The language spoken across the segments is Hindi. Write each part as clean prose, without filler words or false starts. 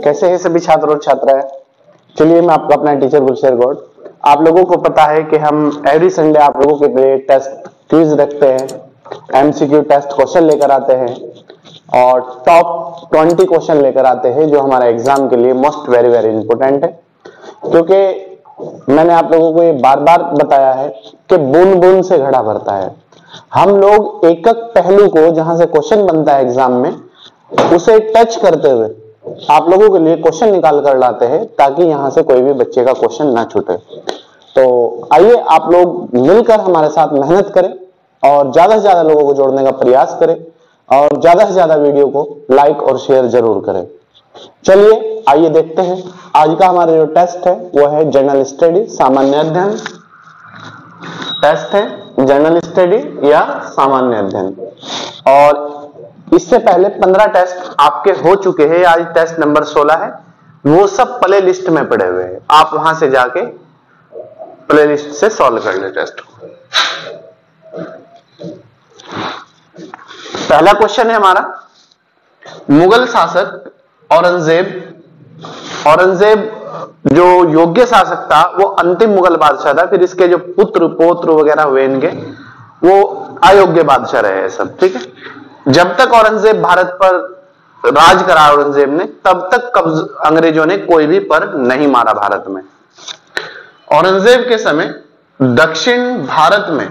कैसे हैं सभी छात्र और छात्राएं। चलिए मैं आपका अपना टीचर गुलशेर गौड़। आप लोगों को पता है कि हम एवरी संडे आप लोगों के लिए टेस्ट क्विज रखते हैं, एमसीक्यू टेस्ट क्वेश्चन लेकर आते हैं और टॉप 20 क्वेश्चन लेकर आते हैं जो हमारा एग्जाम के लिए मोस्ट वेरी वेरी इंपॉर्टेंट है। क्योंकि मैंने आप लोगों को ये बार बार बताया है कि बूंद बूंद से घड़ा भरता है। हम लोग एक एक पहलू को जहां से क्वेश्चन बनता है एग्जाम में उसे टच करते हुए आप लोगों के लिए क्वेश्चन निकाल कर लाते हैं ताकि यहां से कोई भी बच्चे का क्वेश्चन ना छूटे। तो आइए आप लोग मिलकर हमारे साथ मेहनत करें और ज्यादा से ज्यादा लोगों को जोड़ने का प्रयास करें और ज्यादा से ज्यादा वीडियो को लाइक और शेयर जरूर करें। चलिए आइए देखते हैं आज का हमारा जो टेस्ट है वो है जनरल स्टडी, सामान्य अध्ययन टेस्ट है, जनरल स्टडी या सामान्य अध्ययन। और इससे पहले 15 टेस्ट आपके हो चुके हैं, आज टेस्ट नंबर 16 है। वो सब प्ले लिस्ट में पड़े हुए हैं, आप वहां से जाके प्ले लिस्ट से सॉल्व कर ले टेस्ट। पहला क्वेश्चन है हमारा, मुगल शासक औरंगजेब जो योग्य शासक था वो अंतिम मुगल बादशाह था, फिर इसके जो पुत्र पौत्र वगैरह हुए इनके वो अयोग्य बादशाह रहे सब, ठीक है। जब तक औरंगजेब भारत पर राज करा औरंगजेब ने तब तक अंग्रेजों ने कोई भी पर नहीं मारा भारत में। औरंगजेब के समय दक्षिण भारत में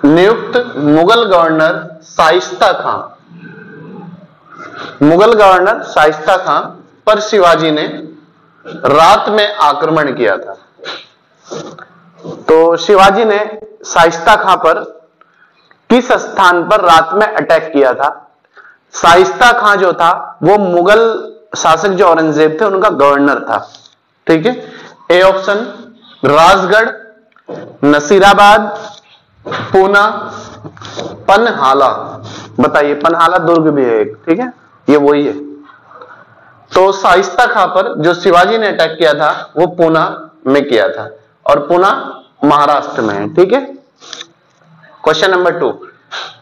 नियुक्त मुगल गवर्नर शाइस्ता खां पर शिवाजी ने रात में आक्रमण किया था। तो शिवाजी ने शाइस्ता खां पर किस स्थान पर रात में अटैक किया था? शाइस्ता खां जो था वो मुगल शासक जो औरंगजेब थे उनका गवर्नर था, ठीक है। A option Rajgarh, Nasirabad, Poona, Panhala. बताइए, पनहाला दुर्ग भी है एक, ठीक है, ये वही है। तो शाइस्ता खां पर जो शिवाजी ने अटैक किया था वो पूना में किया था और पूना महाराष्ट्र में है, ठीक है। क्वेश्चन नंबर 2,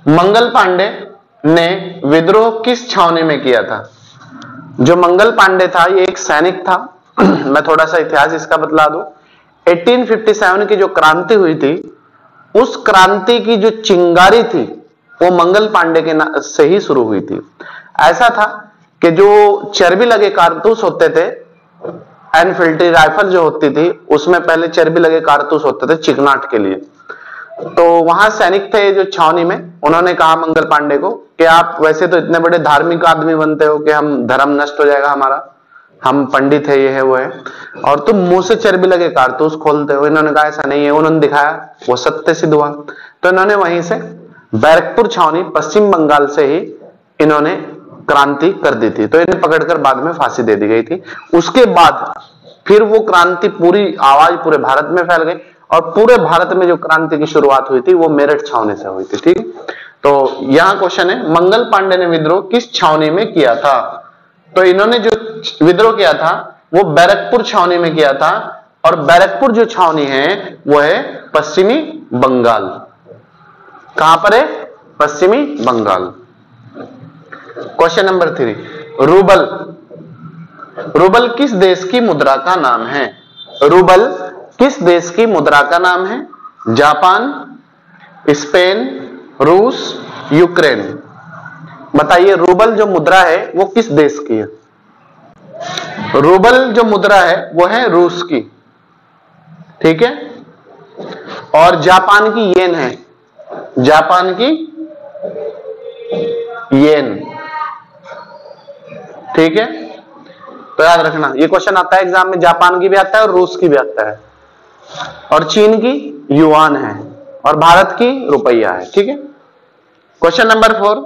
मंगल पांडे ने विद्रोह किस छावनी में किया था? जो मंगल पांडे था ये एक सैनिक था। मैं थोड़ा सा इतिहास इसका बतला दूं। 1857 की जो क्रांति हुई थी उस क्रांति की जो चिंगारी थी वो मंगल पांडे के से ही शुरू हुई थी। ऐसा था कि जो चर्बी लगे कारतूस होते थे, एनफिल्ट्री राइफल जो होती थी उसमें पहले चर्बी लगे कारतूस होते थे चिकनाट के लिए। तो वहां सैनिक थे जो छावनी में, उन्होंने कहा मंगल पांडे को कि आप वैसे तो इतने बड़े धार्मिक आदमी बनते हो कि हम धर्म नष्ट हो जाएगा हमारा, हम पंडित है, ये है वो है, और तुम मुंह से चर्बी लगे कारतूस खोलते हो। इन्होंने कहा ऐसा नहीं है, उन्होंने दिखाया, वो सत्य सिद्ध हुआ। तो इन्होंने वहीं से बैरकपुर छावनी पश्चिम बंगाल से ही इन्होंने क्रांति कर दी थी। तो इन्हें पकड़कर बाद में फांसी दे दी गई थी। उसके बाद फिर वो क्रांति पूरी आवाज पूरे भारत में फैल गई और पूरे भारत में जो क्रांति की शुरुआत हुई थी वो मेरठ छावनी से हुई थी, ठीक है। तो यहां क्वेश्चन है, मंगल पांडे ने विद्रोह किस छावनी में किया था? तो इन्होंने जो विद्रोह किया था वो बैरकपुर छावनी में किया था और बैरकपुर जो छावनी है वो है पश्चिमी बंगाल। कहां पर है? पश्चिमी बंगाल। क्वेश्चन नंबर 3, रूबल किस देश की मुद्रा का नाम है? रूबल किस देश की मुद्रा का नाम है? जापान, स्पेन, रूस, यूक्रेन। बताइए, रूबल जो मुद्रा है वो किस देश की है? रूबल जो मुद्रा है वो है रूस की, ठीक है। और जापान की येन है, जापान की येन, ठीक है। तो याद रखना, ये क्वेश्चन आता है एग्जाम में, जापान की भी आता है और रूस की भी आता है। और चीन की युआन है और भारत की रुपया है, ठीक है। क्वेश्चन नंबर 4,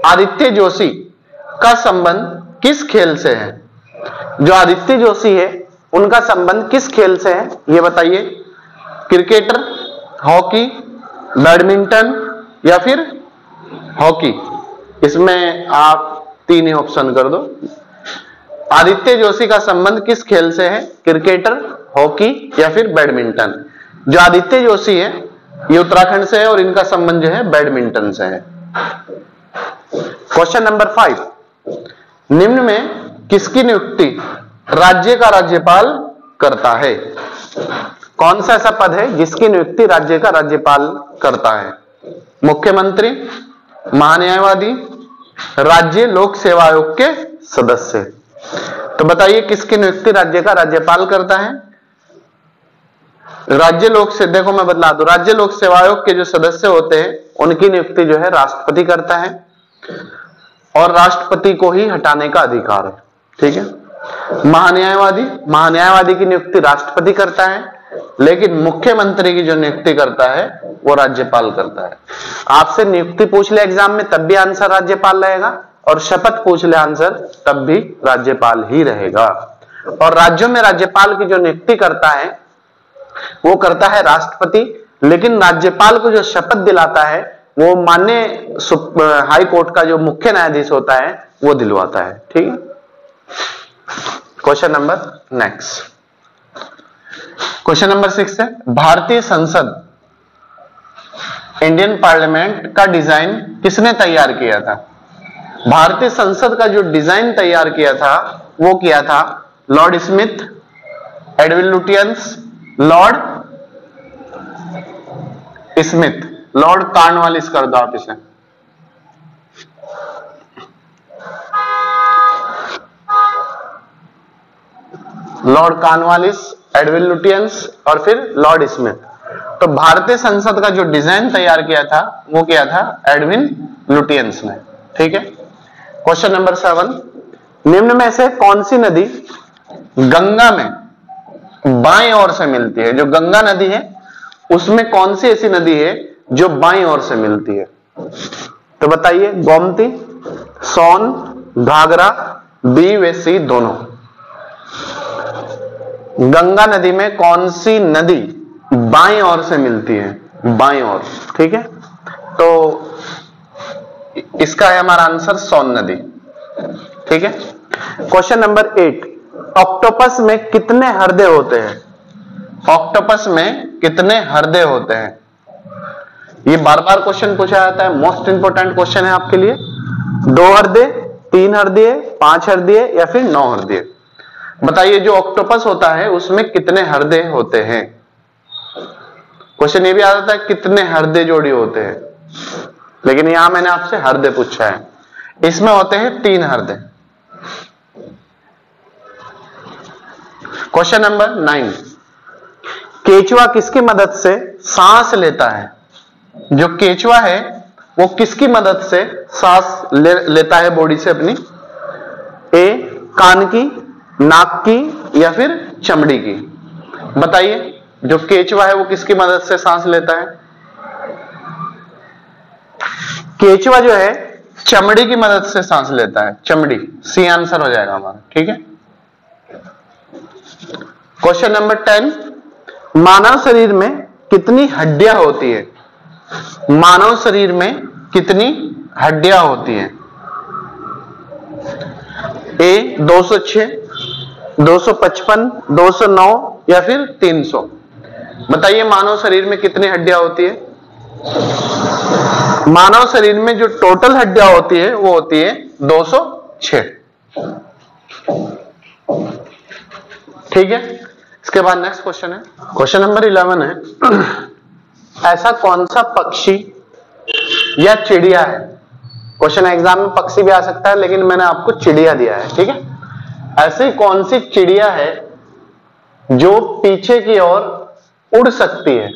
आदित्य जोशी का संबंध किस खेल से है? जो आदित्य जोशी है उनका संबंध किस खेल से है ये बताइए। क्रिकेटर, हॉकी, बैडमिंटन या फिर हॉकी? इसमें आप 3 ही ऑप्शन कर दो। आदित्य जोशी का संबंध किस खेल से है? क्रिकेटर, हॉकी या फिर बैडमिंटन? जो आदित्य जोशी है ये उत्तराखंड से है और इनका संबंध जो है बैडमिंटन से है। क्वेश्चन नंबर 5, निम्न में किसकी नियुक्ति राज्य का राज्यपाल करता है? कौन सा ऐसा पद है जिसकी नियुक्ति राज्य का राज्यपाल करता है? मुख्यमंत्री, महान्यायवादी, राज्य लोक सेवा आयोग के सदस्य। तो बताइए किसकी नियुक्ति राज्य का राज्यपाल करता है? राज्य लोक से, देखो मैं बतला दूं, राज्य लोक सेवा आयोग के जो सदस्य होते हैं उनकी नियुक्ति जो है राष्ट्रपति करता है और राष्ट्रपति को ही हटाने का अधिकार है। ठीक है। महान्यायवादी की नियुक्ति राष्ट्रपति करता है, लेकिन मुख्यमंत्री की जो नियुक्ति करता है वो राज्यपाल करता है। आपसे नियुक्ति पूछ ले एग्जाम में तब भी आंसर राज्यपाल रहेगा, और शपथ पूछ ले आंसर तब भी राज्यपाल ही रहेगा। और राज्यों में राज्यपाल की जो नियुक्ति करता है वो करता है राष्ट्रपति, लेकिन राज्यपाल को जो शपथ दिलाता है वो माननीय हाई कोर्ट का जो मुख्य न्यायाधीश होता है वो दिलवाता है। ठीक है। Question number next, question number 6 है, भारतीय संसद इंडियन पार्लियामेंट का डिजाइन किसने तैयार किया था? भारतीय संसद का जो डिजाइन तैयार किया था वो किया था Lord Smith, Edwin Lutyens, Lord Smith, Lord Cornwallis कर दो आप इसे। लॉर्ड कॉर्नवालिस, एडविन लुटियंस और फिर लॉर्ड स्मिथ। तो भारतीय संसद का जो डिजाइन तैयार किया था वो किया था एडविन लुटियंस ने। ठीक है। क्वेश्चन नंबर 7, निम्न में से कौन सी नदी गंगा में बाएं ओर से मिलती है? जो गंगा नदी है उसमें कौन सी ऐसी नदी है जो बाएं ओर से मिलती है? तो बताइए, गोमती, सोन, घाघरा, बी व सी दोनों। गंगा नदी में कौन सी नदी बाएं ओर से मिलती है? बाएं ओर। ठीक है। तो इसका है हमारा आंसर सोन नदी। ठीक है। क्वेश्चन नंबर 8, ऑक्टोपस में कितने हृदय होते हैं? ऑक्टोपस में कितने हृदय होते हैं? ये बार बार क्वेश्चन पूछा जाता है, मोस्ट इंपोर्टेंट क्वेश्चन है आपके लिए। 2 हृदय, 3 हृदय, 5 हृदय या फिर 9 हृदय? बताइए जो ऑक्टोपस होता है उसमें कितने हृदय होते हैं? क्वेश्चन ये भी आ जाता है कितने हृदय जोड़ी होते हैं, लेकिन यहां मैंने आपसे हृदय पूछा है। इसमें होते हैं 3 हृदय। क्वेश्चन नंबर 9, केचुआ किसकी मदद से सांस लेता है? जो केचुआ है वो किसकी मदद से सांस लेता है बॉडी से अपनी? ए कान की, नाक की या फिर चमड़ी की? बताइए जो केचुआ है वो किसकी मदद से सांस लेता है? केचुआ जो है चमड़ी की मदद से सांस लेता है, चमड़ी। सी आंसर हो जाएगा हमारा। ठीक है। क्वेश्चन नंबर 10, मानव शरीर में कितनी हड्डियां होती है? मानव शरीर में कितनी हड्डियां होती हैं? ए 206, 255, 209 या फिर 300? बताइए मानव शरीर में कितनी हड्डियां होती है? मानव शरीर में जो टोटल हड्डियां होती है वो होती है 206। ठीक है। इसके बाद नेक्स्ट क्वेश्चन है, क्वेश्चन नंबर 11 है, ऐसा कौन सा पक्षी या चिड़िया है? क्वेश्चन एग्जाम में पक्षी भी आ सकता है, लेकिन मैंने आपको चिड़िया दिया है। ठीक है। ऐसी कौन सी चिड़िया है जो पीछे की ओर उड़ सकती है?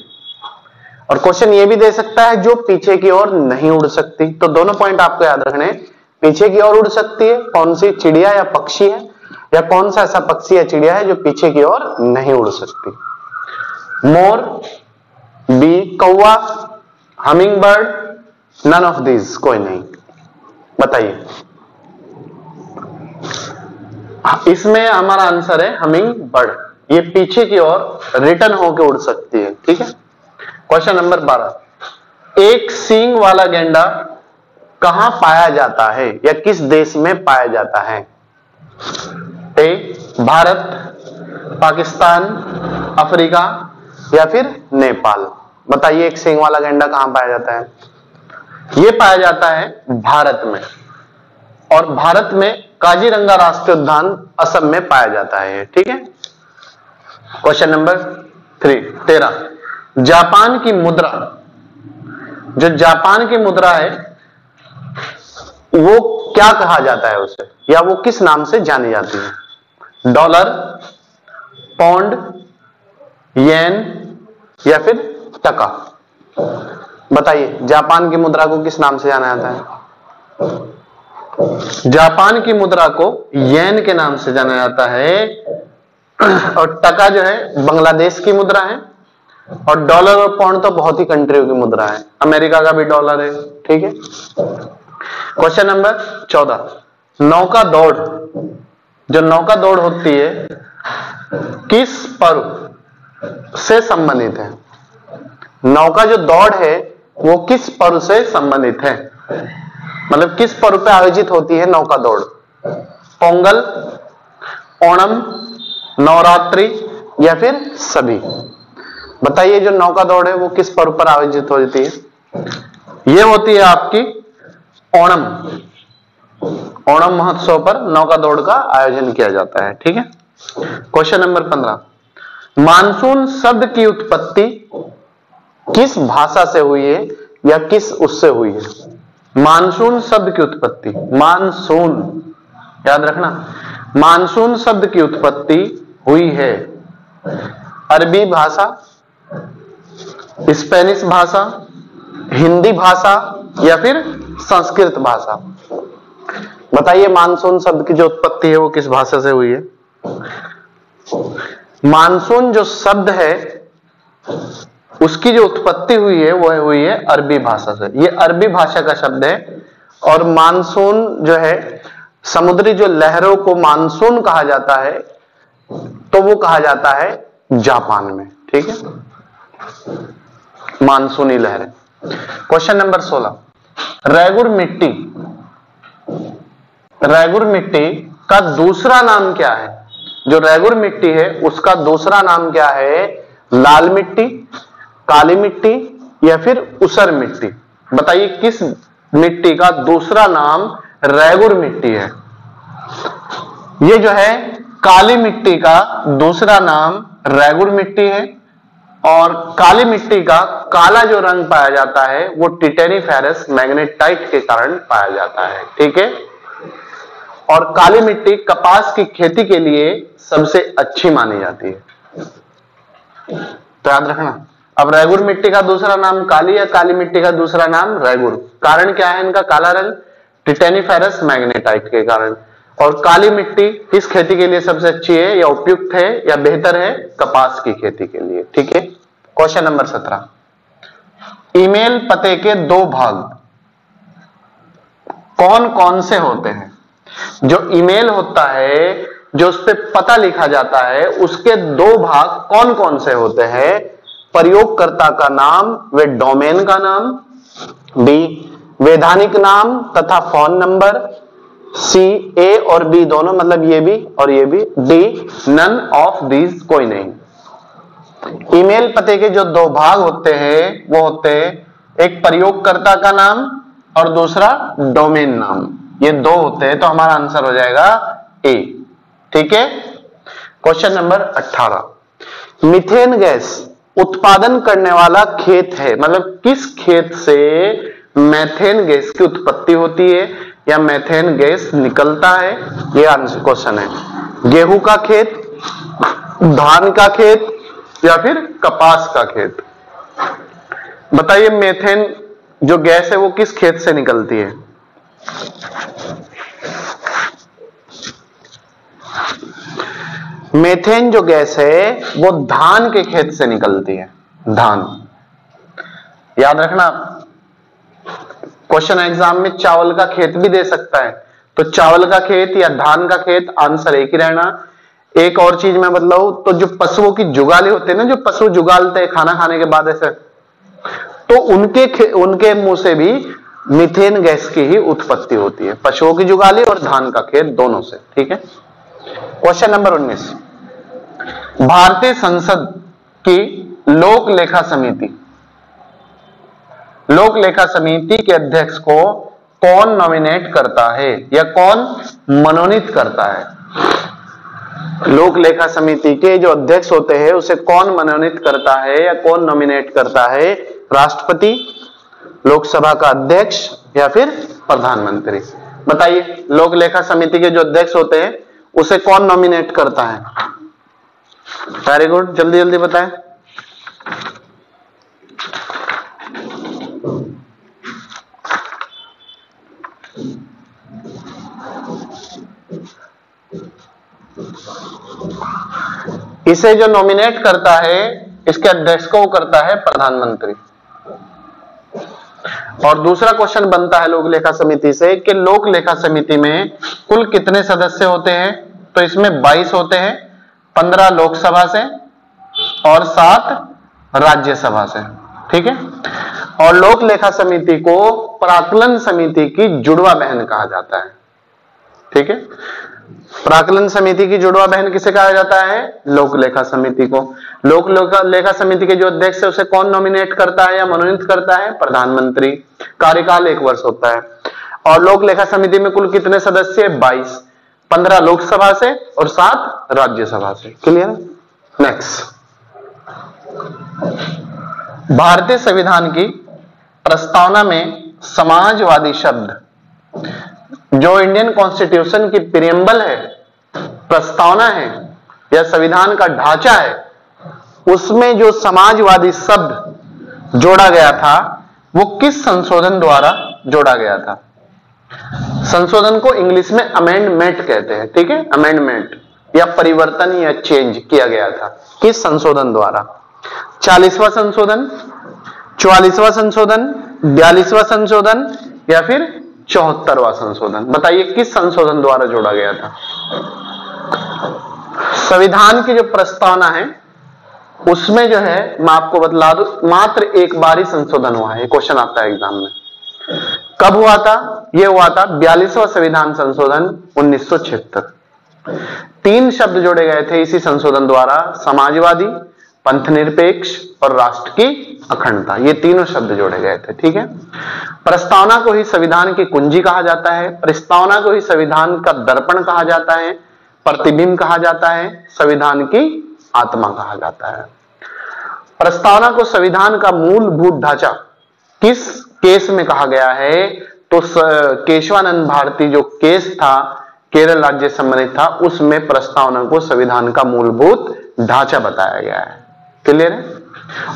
और क्वेश्चन ये भी दे सकता है जो पीछे की ओर नहीं उड़ सकती। तो दोनों पॉइंट आपको याद रखने हैं, पीछे की ओर उड़ सकती है कौन सी चिड़िया या पक्षी है, या कौन सा ऐसा पक्षी या चिड़िया है जो पीछे की ओर नहीं उड़ सकती? मोर, बी कौवा, humming bird, none of these, कोई नहीं। बताइए। इसमें हमारा आंसर है हमिंग बर्ड। ये पीछे की ओर रिटर्न होकर उड़ सकती है। ठीक है। क्वेश्चन नंबर 12, एक सींग वाला गैंडा कहां पाया जाता है या किस देश में पाया जाता है? ए भारत, पाकिस्तान, अफ्रीका या फिर नेपाल? बताइए एक सींग वाला गैंडा कहां पाया जाता है? ये पाया जाता है भारत में, और भारत में काजीरंगा राष्ट्रीय उद्यान असम में पाया जाता है। ठीक है। क्वेश्चन नंबर 13, जापान की मुद्रा, जो जापान की मुद्रा है वो क्या कहा जाता है उसे, या वो किस नाम से जानी जाती है? डॉलर, पौंड, येन या फिर टका? बताइए जापान की मुद्रा को किस नाम से जाना जाता है? जापान की मुद्रा को येन के नाम से जाना जाता है, और टका जो है बांग्लादेश की मुद्रा है, और डॉलर और पाउंड तो बहुत ही कंट्रियों की मुद्रा है, अमेरिका का भी डॉलर है। ठीक है। क्वेश्चन नंबर 14, नौका दौड़, जो नौका दौड़ होती है किस पर्व से संबंधित है? नौका जो दौड़ है वो किस पर्व से संबंधित है, मतलब किस पर्व पे आयोजित होती है नौका दौड़? पोंगल, ओणम, नवरात्रि या फिर सभी? बताइए जो नौका दौड़ है वो किस पर्व पर आयोजित होती है? ये होती है आपकी ओणम। ओणम महोत्सव पर नौका दौड़ का आयोजन किया जाता है। ठीक है। क्वेश्चन नंबर 15, मानसून शब्द की उत्पत्ति किस भाषा से हुई है या किस उससे हुई है? मानसून शब्द की उत्पत्ति, मानसून याद रखना, मानसून शब्द की उत्पत्ति हुई है अरबी भाषा, स्पेनिश भाषा, हिंदी भाषा या फिर संस्कृत भाषा? बताइए मानसून शब्द की जो उत्पत्ति है वो किस भाषा से हुई है? मानसून जो शब्द है उसकी जो उत्पत्ति हुई है वो हुई है अरबी भाषा से। ये अरबी भाषा का शब्द है, और मानसून जो है समुद्री जो लहरों को मानसून कहा जाता है, तो वो कहा जाता है जापान में। ठीक है, मानसूनी लहरें। क्वेश्चन नंबर 16, रैगुर मिट्टी, रैगुर मिट्टी का दूसरा नाम क्या है? जो रैगुर मिट्टी है उसका दूसरा नाम क्या है? लाल मिट्टी, काली मिट्टी या फिर ऊसर मिट्टी? बताइए किस मिट्टी का दूसरा नाम रैगुर मिट्टी है? ये जो है काली मिट्टी का दूसरा नाम रैगुर मिट्टी है, और काली मिट्टी का काला जो रंग पाया जाता है वो टिटेनिफेरस मैग्नेटाइट के कारण पाया जाता है। ठीक है। और काली मिट्टी कपास की खेती के लिए सबसे अच्छी मानी जाती है, तो याद रखना। अब रैगुर मिट्टी का दूसरा नाम काली या काली मिट्टी का दूसरा नाम रैगुर, कारण क्या है इनका काला रंग? टिटेनिफेरस मैग्नेटाइट के कारण। और काली मिट्टी किस खेती के लिए सबसे अच्छी है या उपयुक्त है या बेहतर है? कपास की खेती के लिए। ठीक है। क्वेश्चन नंबर 17, ईमेल पते के दो भाग कौन कौन से होते हैं? जो ईमेल होता है, जो उस पर पता लिखा जाता है, उसके दो भाग कौन कौन से होते हैं? प्रयोगकर्ता का नाम व डोमेन का नाम, डी वैधानिक नाम तथा फोन नंबर, सी ए और बी दोनों, मतलब ये भी और ये भी, डी नन ऑफ दीज, कोई नहीं। ईमेल पते के जो दो भाग होते हैं वो होते हैं एक प्रयोगकर्ता का नाम और दूसरा डोमेन नाम, ये दो होते हैं, तो हमारा आंसर हो जाएगा ए। ठीक है। क्वेश्चन नंबर 18, मीथेन गैस उत्पादन करने वाला खेत है, मतलब किस खेत से मीथेन गैस की उत्पत्ति होती है या मीथेन गैस निकलता है? ये आंसर क्वेश्चन है। गेहूं का खेत, धान का खेत या फिर कपास का खेत? बताइए मीथेन जो गैस है वो किस खेत से निकलती है? मीथेन जो गैस है वो धान के खेत से निकलती है, धान। याद रखना, क्वेश्चन एग्जाम में चावल का खेत भी दे सकता है, तो चावल का खेत या धान का खेत, आंसर एक ही रहना। एक और चीज मैं बतलाऊं तो जो पशुओं की जुगाली होते हैं ना, जो पशु जुगालते हैं खाना खाने के बाद ऐसे, तो उनके मुंह से भी मीथेन गैस की ही उत्पत्ति होती है, पशुओं की जुगाली और धान का खेत दोनों से। ठीक है। क्वेश्चन नंबर 19, भारतीय संसद की लोक लेखा समिति लोक लेखा समिति के अध्यक्ष को कौन नॉमिनेट करता है या कौन मनोनीत करता है? लोक लेखा समिति के जो अध्यक्ष होते हैं उसे कौन मनोनीत करता है या कौन नॉमिनेट करता है? राष्ट्रपति, लोकसभा का अध्यक्ष या फिर प्रधानमंत्री? बताइए, लोक लेखा समिति के जो अध्यक्ष होते हैं उसे कौन नॉमिनेट करता है? वेरी गुड, जल्दी जल्दी बताएं। इसे जो नॉमिनेट करता है, इसके अध्यक्ष को करता है प्रधानमंत्री। और दूसरा क्वेश्चन बनता है लोक लेखा समिति से कि लोक लेखा समिति में कुल कितने सदस्य होते हैं? तो इसमें 22 होते हैं, 15 लोकसभा से और 7 राज्यसभा से। ठीक है। और लोक लेखा समिति को प्राक्कलन समिति की जुड़वा बहन कहा जाता है। ठीक है। प्राक्कलन समिति की जुड़वा बहन किसे कहा जाता है? लोक लेखा समिति को। लोक लेखा समिति के जो अध्यक्ष है उसे कौन नॉमिनेट करता है या मनोनीत करता है? प्रधानमंत्री। कार्यकाल 1 वर्ष होता है। और लोक लेखा समिति में कुल कितने सदस्य? 22, 15 लोकसभा से और 7 राज्यसभा से। क्लियर? नेक्स्ट, भारतीय संविधान की प्रस्तावना में समाजवादी शब्द, जो इंडियन कॉन्स्टिट्यूशन की प्रीएम्बल है, प्रस्तावना है या संविधान का ढांचा है, उसमें जो समाजवादी शब्द जोड़ा गया था वो किस संशोधन द्वारा जोड़ा गया था? संशोधन को इंग्लिश में अमेंडमेंट कहते हैं। ठीक है, अमेंडमेंट या परिवर्तन या चेंज किया गया था। किस संशोधन द्वारा? 40वां संशोधन, 44वां संशोधन, 42वां संशोधन या फिर 74वां संशोधन? बताइए किस संशोधन द्वारा जोड़ा गया था? संविधान की जो प्रस्तावना है उसमें जो है, मैं आपको बतला दूं, मात्र एक बार ही संशोधन हुआ है। क्वेश्चन आता है एग्जाम में। कब हुआ था? यह हुआ था 42वां संविधान संशोधन 1976। 3 शब्द जोड़े गए थे इसी संशोधन द्वारा: समाजवादी, पंथनिरपेक्ष और राष्ट्र की अखंडता। ये तीनों शब्द जोड़े गए थे। ठीक है। प्रस्तावना को ही संविधान की कुंजी कहा जाता है, प्रस्तावना को ही संविधान का दर्पण कहा जाता है, प्रतिबिंब कहा जाता है, संविधान की आत्मा कहा जाता है। प्रस्तावना को संविधान का मूलभूत ढांचा किस केस में कहा गया है? तो केशवानंद भारती जो केस था, केरल राज्य सम्मानित था, उसमें प्रस्तावना को संविधान का मूलभूत ढांचा बताया गया है। क्लियर है?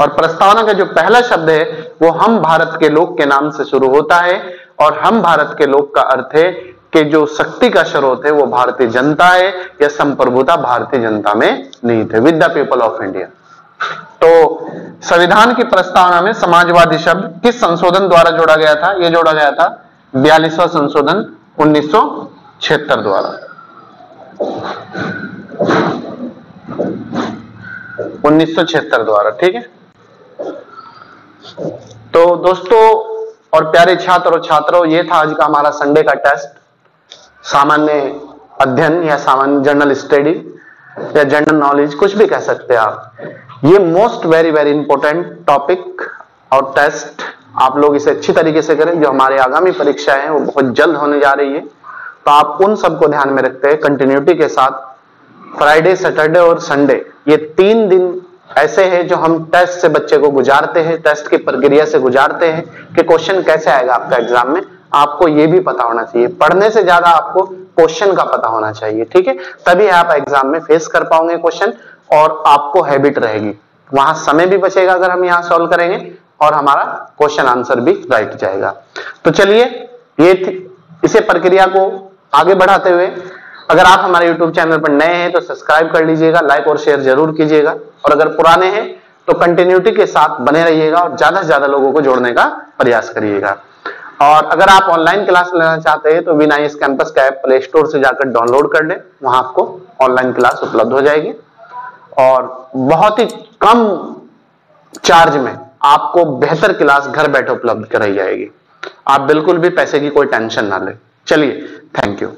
और प्रस्तावना का जो पहला शब्द है वो हम भारत के लोग के नाम से शुरू होता है, और हम भारत के लोग का अर्थ है कि जो शक्ति का स्रोत है वो भारतीय जनता है या संप्रभुता भारतीय जनता में निहित है, with the people of India. तो संविधान की प्रस्तावना में समाजवादी शब्द किस संशोधन द्वारा जोड़ा गया था? यह जोड़ा गया था 42वां संशोधन 1976 द्वारा। 1976 द्वारा। ठीक है। तो दोस्तों और प्यारे छात्र और छात्राओं, ये था आज का हमारा संडे का टेस्ट। सामान्य अध्ययन या सामान्य जनरल स्टडी या जनरल नॉलेज, कुछ भी कह सकते हैं आप। ये most very very important topic और टेस्ट, आप लोग इसे अच्छी तरीके से करें। जो हमारे आगामी परीक्षा है वो बहुत जल्द होने जा रही है, तो आप उन सबको ध्यान में रखते हैं कंटिन्यूटी के साथ फ्राइडे, सैटरडे और संडे, ये 3 दिन ऐसे हैं जो हम टेस्ट से बच्चे को गुजारते हैं, टेस्ट की प्रक्रिया से गुजारते हैं कि क्वेश्चन कैसे आएगा आपका एग्जाम में। आपको ये भी पता होना चाहिए, पढ़ने से ज्यादा आपको क्वेश्चन का पता होना चाहिए। ठीक है, तभी आप एग्जाम में फेस कर पाओगे क्वेश्चन, और आपको हैबिट रहेगी। वहां समय भी बचेगा अगर हम यहाँ सॉल्व करेंगे, और हमारा क्वेश्चन आंसर भी राइट जाएगा। तो चलिए, ये इसे प्रक्रिया को आगे बढ़ाते हुए, अगर आप हमारे YouTube चैनल पर नए हैं तो सब्सक्राइब कर लीजिएगा, लाइक और शेयर जरूर कीजिएगा, और अगर पुराने हैं तो कंटिन्यूटी के साथ बने रहिएगा और ज्यादा से ज्यादा लोगों को जोड़ने का प्रयास करिएगा। और अगर आप ऑनलाइन क्लास लेना चाहते हैं तो विनाइस कैंपस का ऐप प्ले स्टोर से जाकर डाउनलोड कर लें, वहां आपको ऑनलाइन क्लास उपलब्ध हो जाएगी, और बहुत ही कम चार्ज में आपको बेहतर क्लास घर बैठे उपलब्ध कराई जाएगी। आप बिल्कुल भी पैसे की कोई टेंशन ना लें। चलिए, थैंक यू।